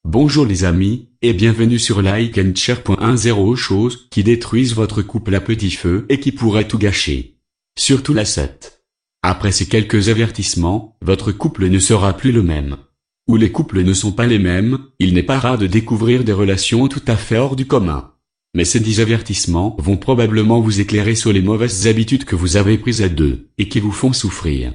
Bonjour les amis, et bienvenue sur Like and Share. 0 choses qui détruisent votre couple à petit feu et qui pourraient tout gâcher. Surtout la 7. Après ces quelques avertissements, votre couple ne sera plus le même. Ou les couples ne sont pas les mêmes, il n'est pas rare de découvrir des relations tout à fait hors du commun. Mais ces 10 avertissements vont probablement vous éclairer sur les mauvaises habitudes que vous avez prises à deux, et qui vous font souffrir.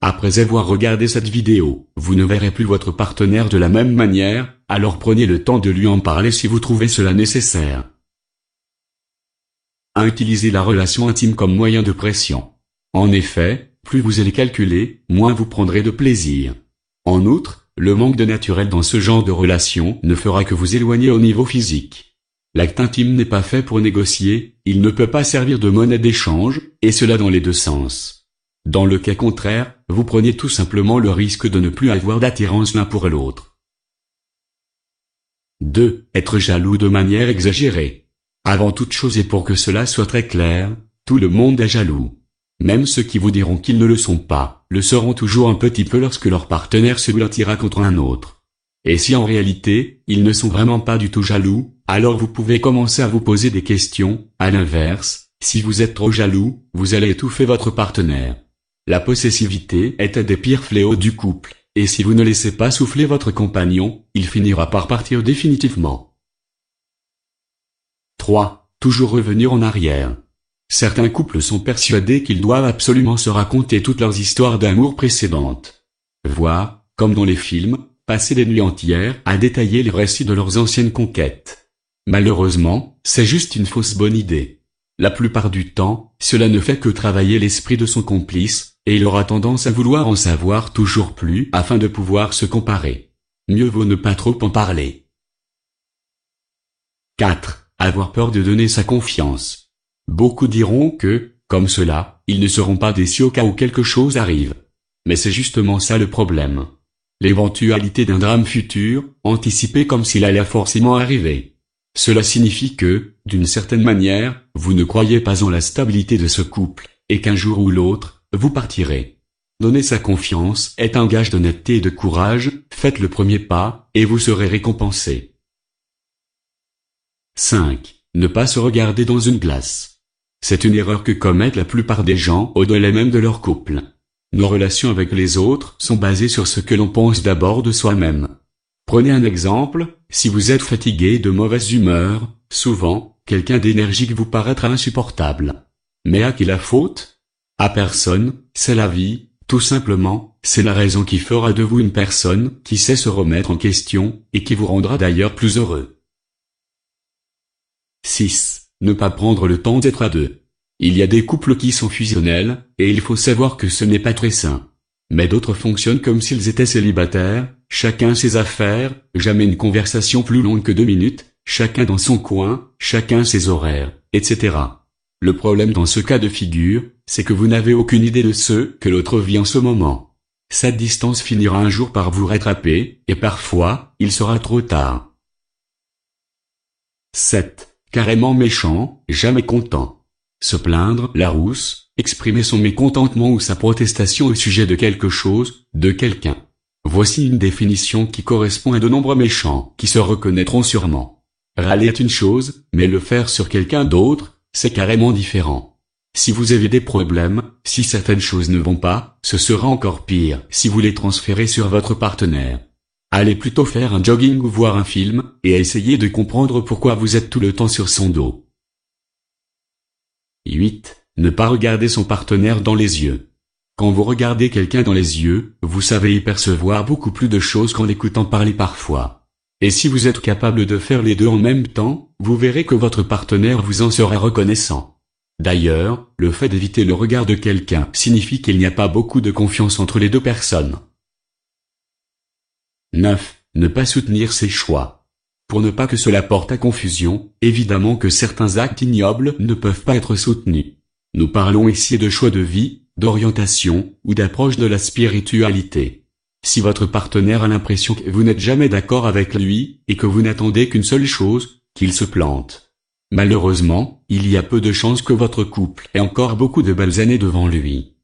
Après avoir regardé cette vidéo, vous ne verrez plus votre partenaire de la même manière, alors prenez le temps de lui en parler si vous trouvez cela nécessaire. 1. Utilisez la relation intime comme moyen de pression. En effet, plus vous allez calculer, moins vous prendrez de plaisir. En outre, le manque de naturel dans ce genre de relation ne fera que vous éloigner au niveau physique. L'acte intime n'est pas fait pour négocier, il ne peut pas servir de monnaie d'échange, et cela dans les deux sens. Dans le cas contraire, vous prenez tout simplement le risque de ne plus avoir d'attirance l'un pour l'autre. 2. Être jaloux de manière exagérée. Avant toute chose et pour que cela soit très clair, tout le monde est jaloux. Même ceux qui vous diront qu'ils ne le sont pas, le seront toujours un petit peu lorsque leur partenaire se blottira contre un autre. Et si en réalité, ils ne sont vraiment pas du tout jaloux, alors vous pouvez commencer à vous poser des questions. À l'inverse, si vous êtes trop jaloux, vous allez étouffer votre partenaire. La possessivité est un des pires fléaux du couple, et si vous ne laissez pas souffler votre compagnon, il finira par partir définitivement. 3. Toujours revenir en arrière. Certains couples sont persuadés qu'ils doivent absolument se raconter toutes leurs histoires d'amour précédentes. Voire, comme dans les films, passer des nuits entières à détailler les récits de leurs anciennes conquêtes. Malheureusement, c'est juste une fausse bonne idée. La plupart du temps, cela ne fait que travailler l'esprit de son complice, et il aura tendance à vouloir en savoir toujours plus afin de pouvoir se comparer. Mieux vaut ne pas trop en parler. 4. Avoir peur de donner sa confiance. Beaucoup diront que, comme cela, ils ne seront pas déçus au cas où quelque chose arrive. Mais c'est justement ça le problème. L'éventualité d'un drame futur, anticipé comme s'il allait forcément arriver. Cela signifie que, d'une certaine manière, vous ne croyez pas en la stabilité de ce couple, et qu'un jour ou l'autre, vous partirez. Donner sa confiance est un gage d'honnêteté et de courage, faites le premier pas, et vous serez récompensé. 5. Ne pas se regarder dans une glace. C'est une erreur que commettent la plupart des gens au-delà même de leur couple. Nos relations avec les autres sont basées sur ce que l'on pense d'abord de soi-même. Prenez un exemple, si vous êtes fatigué de mauvaise humeur, souvent, quelqu'un d'énergique vous paraîtra insupportable. Mais à qui la faute? À personne, c'est la vie, tout simplement, c'est la raison qui fera de vous une personne qui sait se remettre en question, et qui vous rendra d'ailleurs plus heureux. 6. Ne pas prendre le temps d'être à deux. Il y a des couples qui sont fusionnels, et il faut savoir que ce n'est pas très sain. Mais d'autres fonctionnent comme s'ils étaient célibataires, chacun ses affaires, jamais une conversation plus longue que 2 minutes, chacun dans son coin, chacun ses horaires, etc. Le problème dans ce cas de figure, c'est que vous n'avez aucune idée de ce que l'autre vit en ce moment. Cette distance finira un jour par vous rattraper, et parfois, il sera trop tard. 7. Carrément méchant, jamais content. Se plaindre, la rousse, exprimer son mécontentement ou sa protestation au sujet de quelque chose, de quelqu'un. Voici une définition qui correspond à de nombreux méchants qui se reconnaîtront sûrement. Râler est une chose, mais le faire sur quelqu'un d'autre, c'est carrément différent. Si vous avez des problèmes, si certaines choses ne vont pas, ce sera encore pire si vous les transférez sur votre partenaire. Allez plutôt faire un jogging ou voir un film, et essayez de comprendre pourquoi vous êtes tout le temps sur son dos. 8. Ne pas regarder son partenaire dans les yeux. Quand vous regardez quelqu'un dans les yeux, vous savez y percevoir beaucoup plus de choses qu'en l'écoutant parler parfois. Et si vous êtes capable de faire les deux en même temps, vous verrez que votre partenaire vous en sera reconnaissant. D'ailleurs, le fait d'éviter le regard de quelqu'un signifie qu'il n'y a pas beaucoup de confiance entre les deux personnes. 9. Ne pas soutenir ses choix. Pour ne pas que cela porte à confusion, évidemment que certains actes ignobles ne peuvent pas être soutenus. Nous parlons ici de choix de vie, d'orientation, ou d'approche de la spiritualité. Si votre partenaire a l'impression que vous n'êtes jamais d'accord avec lui, et que vous n'attendez qu'une seule chose, qu'il se plante. Malheureusement, il y a peu de chances que votre couple ait encore beaucoup de belles années devant lui.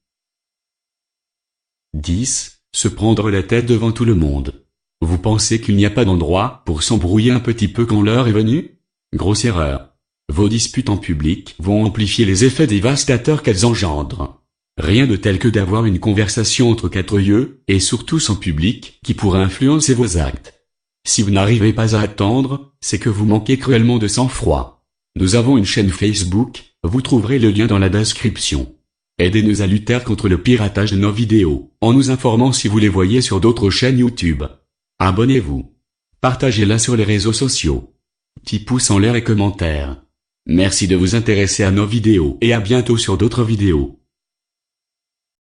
10. Se prendre la tête devant tout le monde. Vous pensez qu'il n'y a pas d'endroit pour s'embrouiller un petit peu quand l'heure est venue? Grosse erreur. Vos disputes en public vont amplifier les effets dévastateurs qu'elles engendrent. Rien de tel que d'avoir une conversation entre quatre yeux, et surtout en public, qui pourrait influencer vos actes. Si vous n'arrivez pas à attendre, c'est que vous manquez cruellement de sang-froid. Nous avons une chaîne Facebook, vous trouverez le lien dans la description. Aidez-nous à lutter contre le piratage de nos vidéos, en nous informant si vous les voyez sur d'autres chaînes YouTube. Abonnez-vous. Partagez-la sur les réseaux sociaux. Petit pouce en l'air et commentaires. Merci de vous intéresser à nos vidéos et à bientôt sur d'autres vidéos.